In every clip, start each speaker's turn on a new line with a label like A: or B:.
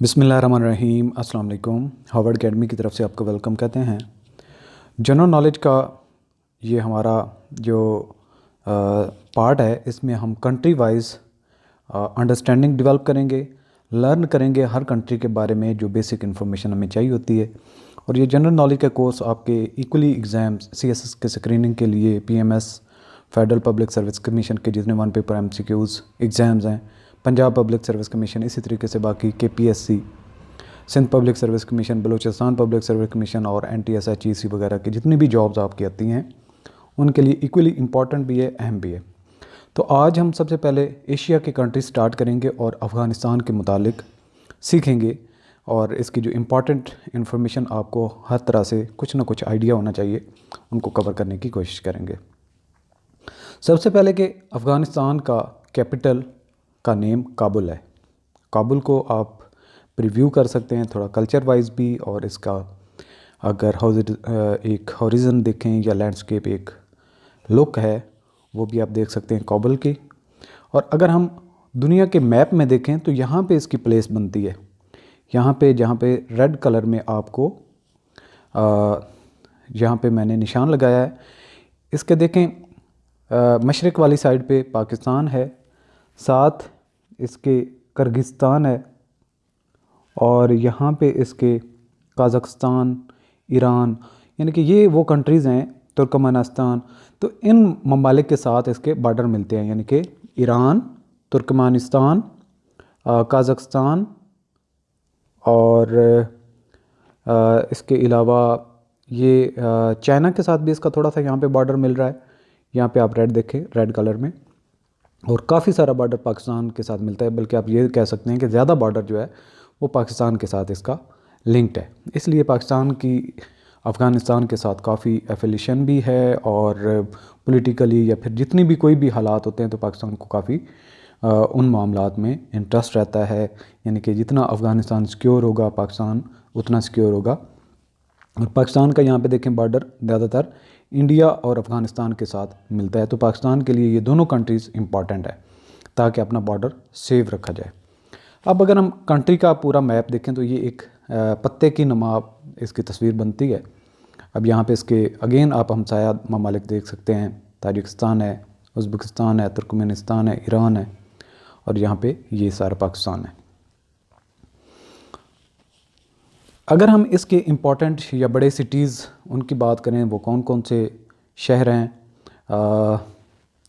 A: बिस्मिल्लाहिर्रहमानिर्रहीम अस्सलाम वालेकुम। हार्वर्ड अकेडमी की तरफ से आपको वेलकम कहते हैं। जनरल नॉलेज का ये हमारा जो पार्ट है, इसमें हम कंट्री वाइज अंडरस्टैंडिंग डेवलप करेंगे, लर्न करेंगे हर कंट्री के बारे में जो बेसिक इन्फॉर्मेशन हमें चाहिए होती है। और ये जनरल नॉलेज का कोर्स आपके इक्वली एग्ज़ाम्स सीएसएस के स्क्रीनिंग के लिए, PMS federal public service commission के जितने वन पेपर एमसीक्यूज़ एग्ज़ाम्स हैं, पंजाब पब्लिक सर्विस कमीशन, इसी तरीके से बाकी KPSC, Sindh public service commission, Balochistan public service commission और एनटीएसएचईसी वगैरह की जितनी भी जॉब्स आपकी आती हैं उनके लिए इक्वली इम्पॉर्टेंट भी है, अहम भी है। तो आज हम सबसे पहले एशिया के कंट्री स्टार्ट करेंगे और अफ़गानिस्तान के मुतालिक सीखेंगे, और इसकी जो इम्पॉर्टेंट इन्फॉर्मेशन आपको हर तरह से कुछ ना कुछ आइडिया होना चाहिए, उनको कवर करने की कोशिश करेंगे। सबसे पहले कि अफ़गानिस्तान का कैपिटल का नेम काबुल है। काबुल को आप प्रीव्यू कर सकते हैं थोड़ा कल्चर वाइज भी, और इसका अगर एक हॉरिजन देखें या लैंडस्केप एक लुक है वो भी आप देख सकते हैं काबुल की। और अगर हम दुनिया के मैप में देखें तो यहाँ पे इसकी प्लेस बनती है, यहाँ पे जहाँ पे रेड कलर में आपको यहाँ पे मैंने निशान लगाया है, इसके देखें मशरिक़ वाली साइड पे पाकिस्तान है, साथ इसके किर्गिस्तान है, और यहाँ पे इसके कज़ाकिस्तान, ईरान, यानी कि ये वो कंट्रीज़ हैं, तुर्कमेनिस्तान। तो इन ममालिक के साथ इसके बॉर्डर मिलते हैं, यानी कि ईरान, तुर्कमेनिस्तान, कज़ाकिस्तान, और इसके अलावा ये चाइना के साथ भी इसका थोड़ा सा यहाँ पे बॉर्डर मिल रहा है। यहाँ पे आप रेड देखें, रेड कलर में, और काफ़ी सारा बॉर्डर पाकिस्तान के साथ मिलता है, बल्कि आप ये कह सकते हैं कि ज़्यादा बॉर्डर जो है वो पाकिस्तान के साथ इसका लिंक्ड है। इसलिए पाकिस्तान की अफ़गानिस्तान के साथ काफ़ी एफिलिएशन भी है, और पॉलिटिकली या फिर जितनी भी कोई भी हालात होते हैं तो पाकिस्तान को काफ़ी उन मामलात में इंटरेस्ट रहता है। यानी कि जितना अफ़गानिस्तान सिक्योर होगा पाकिस्तान उतना सिक्योर होगा। और पाकिस्तान का यहाँ पे देखें बॉर्डर ज़्यादातर इंडिया और अफ़गानिस्तान के साथ मिलता है, तो पाकिस्तान के लिए ये दोनों कंट्रीज़ इंपॉर्टेंट है ताकि अपना बॉर्डर सेव रखा जाए। अब अगर हम कंट्री का पूरा मैप देखें तो ये एक पत्ते की नुमा इसकी तस्वीर बनती है। अब यहाँ पे इसके अगेन आप हमसाया ममालिक देख सकते हैं, ताजिकिस्तान है, उज़्बेकिस्तान है, तुर्कमेनिस्तान है, ईरान है, और यहाँ पे ये सारा पाकिस्तान है। अगर हम इसके इम्पॉर्टेंट या बड़े सिटीज़ उनकी बात करें, वो कौन कौन से शहर हैं,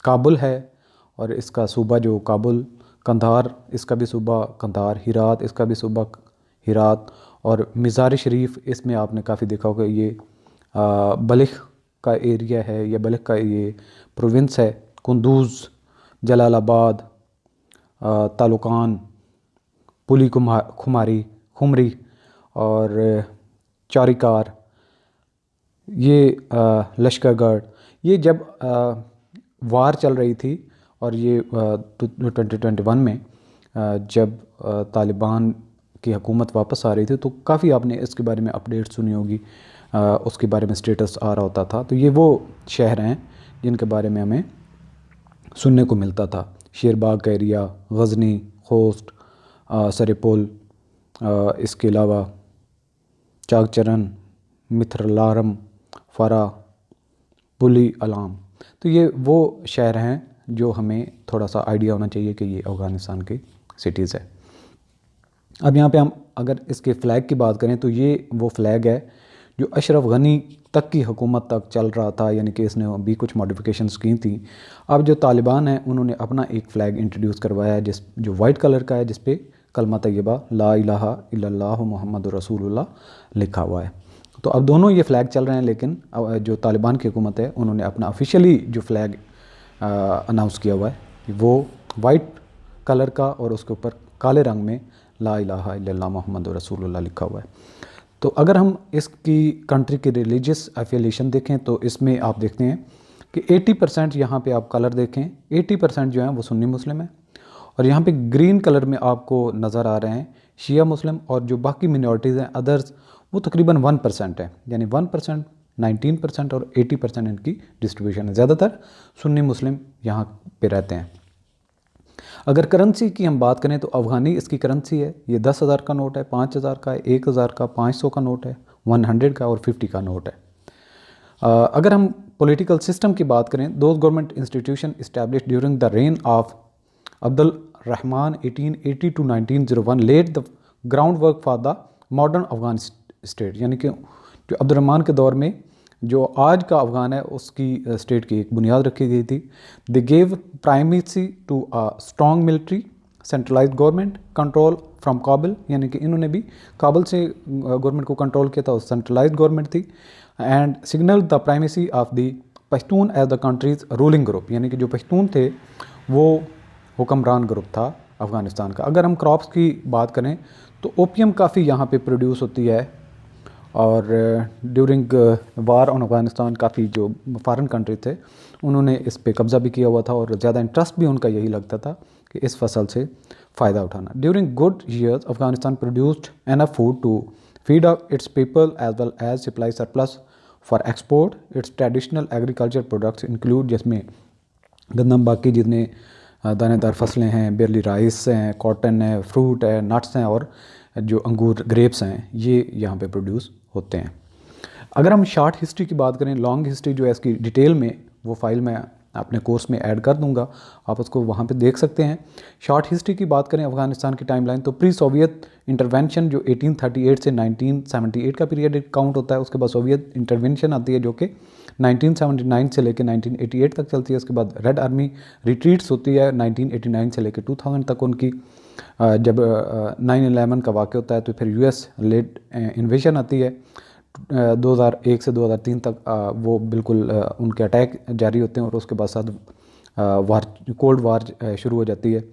A: काबुल है और इसका सूबा जो काबुल, कंधार इसका भी सूबा कंधार, हिरात इसका भी सूबा हिरात, और मज़ार शरीफ इसमें आपने काफ़ी देखा होगा ये बलिख का एरिया है, या बलिख का ये प्रोविंस है। कुंदूज़, जलालाबाद, तालुकान, पुली खुमारी, खुमरी और चारिकार, ये लश्करगढ़। ये जब वार चल रही थी, और ये 2021 में जब तालिबान की हुकूमत वापस आ रही थी, तो काफ़ी आपने इसके बारे में अपडेट सुनी होगी, उसके बारे में स्टेटस आ रहा होता था। तो ये वो शहर हैं जिनके बारे में हमें सुनने को मिलता था। शेरबाग का एरिया, गज़नी, खोस्ट, सरेपोल, इसके अलावा चाकचरन, मिथरलारम, फ़रा, पुली अलाम। तो ये वो शहर हैं जो हमें थोड़ा सा आइडिया होना चाहिए कि ये अफ़गानिस्तान की सिटीज़ है। अब यहाँ पे हम अगर इसके फ़्लैग की बात करें तो ये वो फ़्लैग है जो अशरफ गनी तक की हुकूमत तक चल रहा था, यानी कि इसने भी कुछ मॉडिफिकेशंस की थी। अब जो तालिबान है उन्होंने अपना एक फ़्लैग इंट्रोड्यूस करवाया है जो वाइट कलर का है, जिस पे कलमा तैयबा ला इलाहा इल्लल्लाहु मुहम्मदुर रसूलुल्लाह लिखा हुआ है। तो अब दोनों ये फ़्लैग चल रहे हैं, लेकिन जो तालिबान की हुकूमत है उन्होंने अपना ऑफिशियली जो फ़्लैग अनाउंस किया हुआ है वो वाइट कलर का, और उसके ऊपर काले रंग में ला इलाहा इल्लल्लाह मुहम्मदुर रसूलुल्लाह लिखा हुआ है। तो अगर हम इसकी कंट्री की रिलीजियस एफिलिएशन देखें तो इसमें आप देखते हैं कि 80% यहाँ पे आप कलर देखें, 80% जो हैं वो सुन्नी मुस्लिम है, और यहाँ पे ग्रीन कलर में आपको नज़र आ रहे हैं शिया मुस्लिम, और जो बाकी मिनॉरिटीज़ हैं अदर्स वो तकरीबन 1% है, यानी 1%, 19% और 80% इनकी डिस्ट्रीब्यूशन है। ज़्यादातर सुन्नी मुस्लिम यहाँ पे रहते हैं। अगर करेंसी की हम बात करें तो अफ़गानी इसकी करेंसी है। ये 10,000 का नोट है, 5,000 का है, 1,000 का, 500 का नोट है, 100 का और 50 का नोट है। अगर हम पॉलिटिकल सिस्टम की बात करें, those government institution establish during the reign of Abdul Rahman 1880 to 1901 led the ground work for the modern Afghan state, यानी कि जो अब्दुल रहमान के दौर में जो आज का अफ़गान है उसकी स्टेट की एक बुनियाद रखी गई थी। They gave primacy to a strong military centralized government control from Kabul, यानी कि इन्होंने भी काबुल से गवर्नमेंट को कंट्रोल किया था, सेंट्रलाइज्ड गवर्नमेंट थी। And signal the primacy of the Pashtun as the country's ruling group, यानी कि जो पश्तून थे वो हुक्मरान ग्रुप था अफ़गानिस्तान का। अगर हम क्रॉप्स की बात करें तो ओपियम काफ़ी यहाँ पे प्रोड्यूस होती है, और ड्यूरिंग वार ऑन अफ़गानिस्तान काफ़ी जो फॉरेन कंट्री थे उन्होंने इस पे कब्ज़ा भी किया हुआ था, और ज़्यादा इंटरेस्ट भी उनका यही लगता था कि इस फसल से फ़ायदा उठाना। During good years Afghanistan produced enough food to feed up its people as well as supply surplus for export. Its traditional agriculture products include, जिसमें गंदम बाकी जितने दानेदार फसलें हैं, बेरली राइस हैं, कॉटन है, फ्रूट है, नट्स हैं, और जो अंगूर ग्रेप्स हैं ये यहाँ पे प्रोड्यूस होते हैं। अगर हम शॉर्ट हिस्ट्री की बात करें, लॉन्ग हिस्ट्री जो है इसकी डिटेल में वो फाइल मैं अपने कोर्स में ऐड कर दूंगा, आप उसको वहाँ पे देख सकते हैं। शॉर्ट हिस्ट्री की बात करें अफ़गानिस्तान की टाइमलाइन, तो प्री सोवियत इंटरवेंशन जो 1838 से 1978 का पीरियड काउंट होता है, उसके बाद सोवियत इंटरवेंशन आती है जो कि 1979 से लेकर 1988 तक चलती है। उसके बाद रेड आर्मी रिट्रीट्स होती है 1989 से लेकर 2000 तक उनकी। जब 9/11 का वाक़या होता है तो फिर यूएस लेड इन्वेजन आती है 2001 से 2003 तक, वो बिल्कुल उनके अटैक जारी होते हैं, और उसके बाद साथ वार, कोल्ड वार शुरू हो जाती है।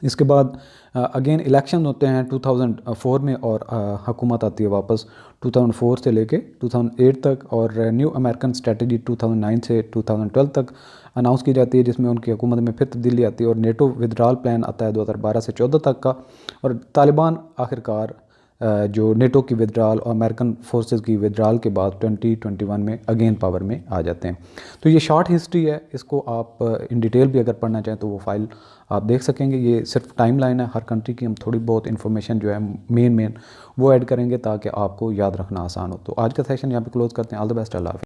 A: इसके बाद अगेन इलेक्शन होते हैं 2004 में, और हुकूमत आती है वापस 2004 से लेके 2008 तक, और न्यू अमेरिकन स्ट्रेटजी 2009 से 2012 तक अनाउंस की जाती है, जिसमें उनकी हुकूमत में फिर तब्दीली आती है, और नेटो विदड्रॉल प्लान आता है 2012 से 14 तक का, और तालिबान आखिरकार जो नेटो की विदड्रॉल और अमेरिकन फोर्सेस की विदड्रॉल के बाद 2021 में अगेन पावर में आ जाते हैं। तो ये शॉर्ट हिस्ट्री है, इसको आप इन डिटेल भी अगर पढ़ना चाहें तो वो फाइल आप देख सकेंगे। ये सिर्फ टाइम लाइन है, हर कंट्री की हम थोड़ी बहुत इन्फॉर्मेशन जो है मेन वो ऐड करेंगे ताकि आपको याद रखना आसान हो। तो आज का सेशन यहाँ पे क्लोज करते हैं। ऑल द बेस्ट, अल्लाह हाफ़िज़।